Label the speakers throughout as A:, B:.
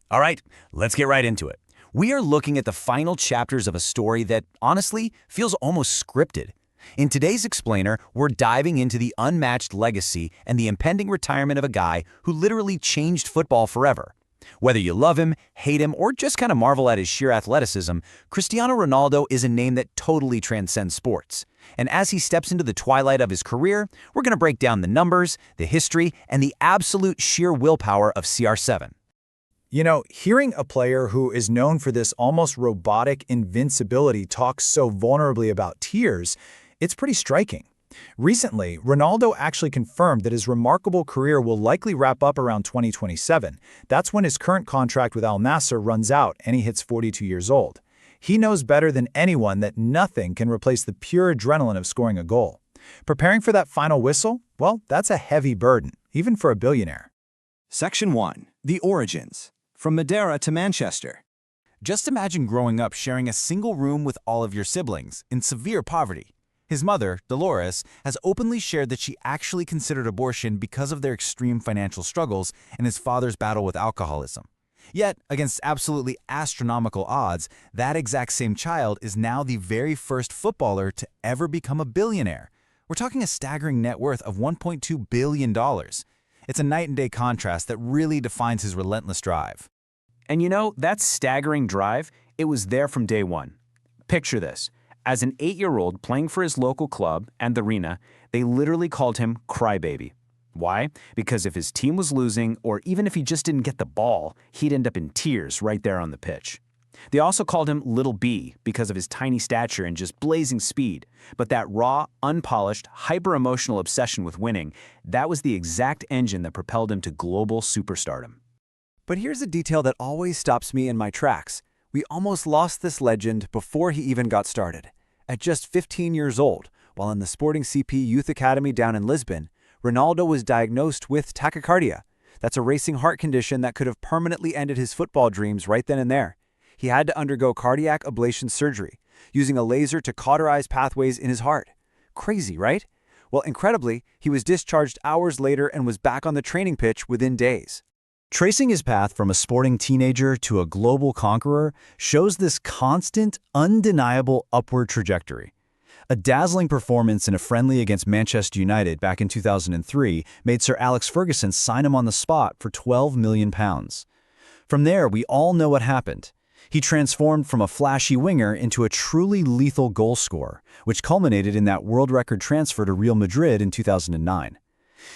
A: All right, let's get right into it. We are looking at the final chapters of a story that, honestly, feels almost scripted. In today's explainer, we're diving into the unmatched legacy and the impending retirement of a guy who literally changed football forever. Whether you love him, hate him, or just kind of marvel at his sheer athleticism, Cristiano Ronaldo is a name that totally transcends sports. And as he steps into the twilight of his career, we're going to break down the numbers, the history, and the absolute sheer willpower of CR7.
B: You know, hearing a player who is known for this almost robotic invincibility talk so vulnerably about tears, it's pretty striking. Recently, Ronaldo actually confirmed that his remarkable career will likely wrap up around 2027. That's when his current contract with Al Nassr runs out and he hits 42 years old. He knows better than anyone that nothing can replace the pure adrenaline of scoring a goal. Preparing for that final whistle? Well, that's a heavy burden, even for a billionaire.
C: Section 1. The Origins. From Madeira to Manchester.
A: Just imagine growing up sharing a single room with all of your siblings in severe poverty. His mother, Dolores, has openly shared that she actually considered abortion because of their extreme financial struggles and his father's battle with alcoholism. Yet, against absolutely astronomical odds, that exact same child is now the very first footballer to ever become a billionaire. We're talking a staggering net worth of $1.2 billion. It's a night and day contrast that really defines his relentless drive.
D: And you know, that staggering drive, it was there from day one. Picture this. As an 8-year-old playing for his local club and the arena, they literally called him Crybaby. Why? Because if his team was losing, or even if he just didn't get the ball, he'd end up in tears right there on the pitch. They also called him Little B because of his tiny stature and just blazing speed. But that raw, unpolished, hyper-emotional obsession with winning, that was the exact engine that propelled him to global superstardom.
E: But here's a detail that always stops me in my tracks. We almost lost this legend before he even got started. At just 15 years old, while in the Sporting CP Youth Academy down in Lisbon, Ronaldo was diagnosed with tachycardia. That's a racing heart condition that could have permanently ended his football dreams right then and there. He had to undergo cardiac ablation surgery, using a laser to cauterize pathways in his heart. Crazy, right? Well, incredibly, he was discharged hours later and was back on the training pitch within days.
A: Tracing his path from a sporting teenager to a global conqueror shows this constant, undeniable upward trajectory. A dazzling performance in a friendly against Manchester United back in 2003 made Sir Alex Ferguson sign him on the spot for £12 million. From there, we all know what happened. He transformed from a flashy winger into a truly lethal goal scorer, which culminated in that world record transfer to Real Madrid in 2009.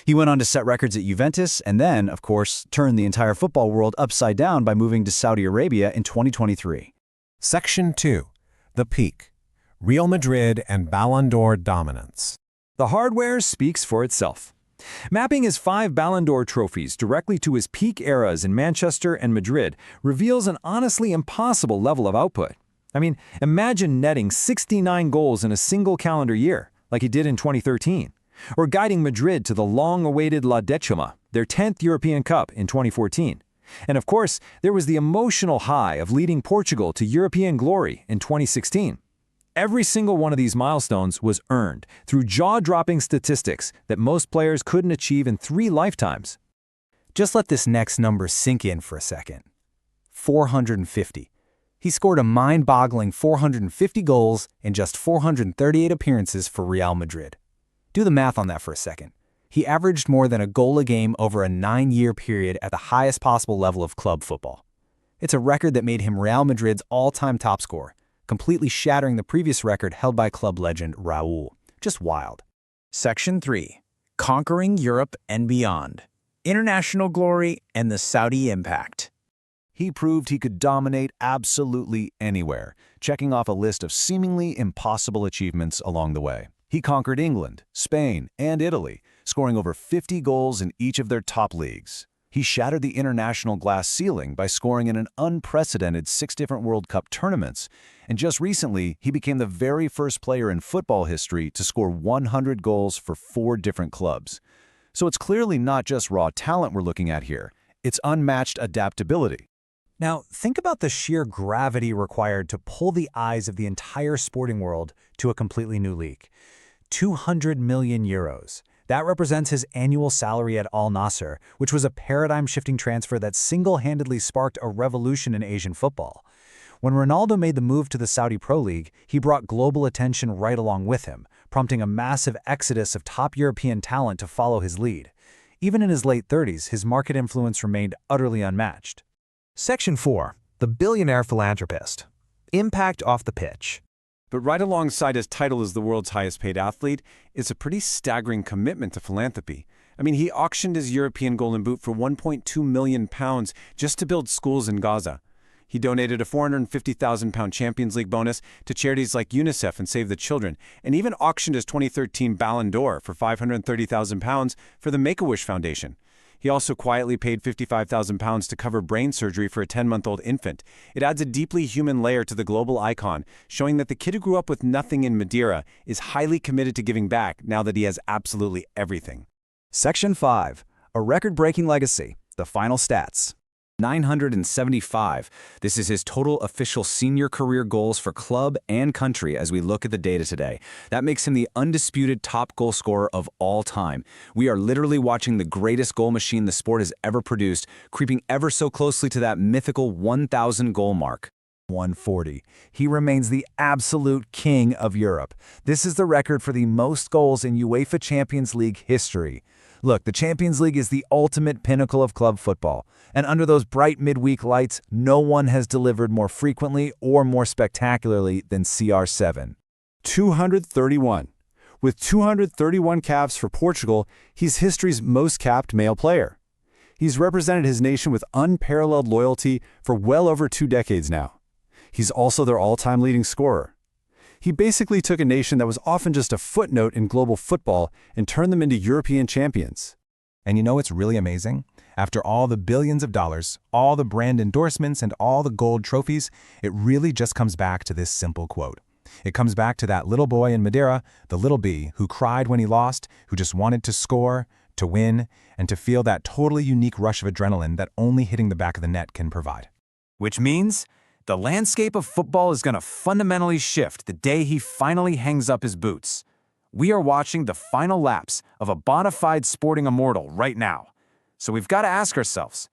A: He went on to set records at Juventus and then, of course, turned the entire football world upside down by moving to Saudi Arabia in 2023.
F: Section 2. The Peak. Real Madrid and Ballon d'Or dominance.
G: The hardware speaks for itself. Mapping his 5 Ballon d'Or trophies directly to his peak eras in Manchester and Madrid reveals an honestly impossible level of output. I mean, imagine netting 69 goals in a single calendar year, like he did in 2013. Or guiding Madrid to the long-awaited La Decima, their 10th European Cup in 2014. And of course, there was the emotional high of leading Portugal to European glory in 2016. Every single one of these milestones was earned through jaw-dropping statistics that most players couldn't achieve in 3 lifetimes.
E: Just let this next number sink in for a second. 450. He scored a mind-boggling 450 goals in just 438 appearances for Real Madrid. Do the math on that for a second. He averaged more than a goal a game over a 9-year period at the highest possible level of club football. It's a record that made him Real Madrid's all-time top scorer, completely shattering the previous record held by club legend Raul. Just wild.
B: Section 3. Conquering Europe and beyond. International glory and the Saudi impact.
A: He proved he could dominate absolutely anywhere, checking off a list of seemingly impossible achievements along the way. He conquered England, Spain, and Italy, scoring over 50 goals in each of their top leagues. He shattered the international glass ceiling by scoring in an unprecedented 6 different World Cup tournaments. And just recently, he became the very first player in football history to score 100 goals for 4 different clubs. So it's clearly not just raw talent we're looking at here. It's unmatched adaptability.
E: Now, think about the sheer gravity required to pull the eyes of the entire sporting world to a completely new league. 200 million euros.
B: That represents his annual salary at Al Nassr, which was a paradigm-shifting transfer that single-handedly sparked a revolution in Asian football. When Ronaldo made the move to the Saudi Pro League, he brought global attention right along with him, prompting a massive exodus of top European talent to follow his lead. Even in his late 30s, his market influence remained utterly unmatched.
H: Section 4. The Billionaire Philanthropist. Impact off the pitch.
G: But right alongside his title as the world's highest-paid athlete, it's a pretty staggering commitment to philanthropy. I mean, he auctioned his European Golden Boot for £1.2 million just to build schools in Gaza. He donated a £450,000 Champions League bonus to charities like UNICEF and Save the Children, and even auctioned his 2013 Ballon d'Or for £530,000 for the Make-A-Wish Foundation. He also quietly paid £55,000 to cover brain surgery for a 10-month-old infant. It adds a deeply human layer to the global icon, showing that the kid who grew up with nothing in Madeira is highly committed to giving back now that he has absolutely everything.
E: Section 5. A record-breaking legacy. The final stats.
A: 975. This is his total official senior career goals for club and country as we look at the data today. That makes him the undisputed top goal scorer of all time. We are literally watching the greatest goal machine the sport has ever produced, creeping ever so closely to that mythical 1,000 goal mark.
B: 140. He remains the absolute king of Europe. This is the record for the most goals in UEFA Champions League history. Look, the Champions League is the ultimate pinnacle of club football, and under those bright midweek lights, no one has delivered more frequently or more spectacularly than CR7.
G: 231. With 231 caps for Portugal, he's history's most capped male player. He's represented his nation with unparalleled loyalty for well over 2 decades now. He's also their all-time leading scorer. He basically took a nation that was often just a footnote in global football and turned them into European champions.
I: And you know what's really amazing? After all the billions of dollars, all the brand endorsements, and all the gold trophies, it really just comes back to this simple quote. It comes back to that little boy in Madeira, the little B, who cried when he lost, who just wanted to score, to win, and to feel that totally unique rush of adrenaline that only hitting the back of the net can provide.
D: Which means the landscape of football is going to fundamentally shift the day he finally hangs up his boots. We are watching the final laps of a bona fide sporting immortal right now. So we've got to ask ourselves,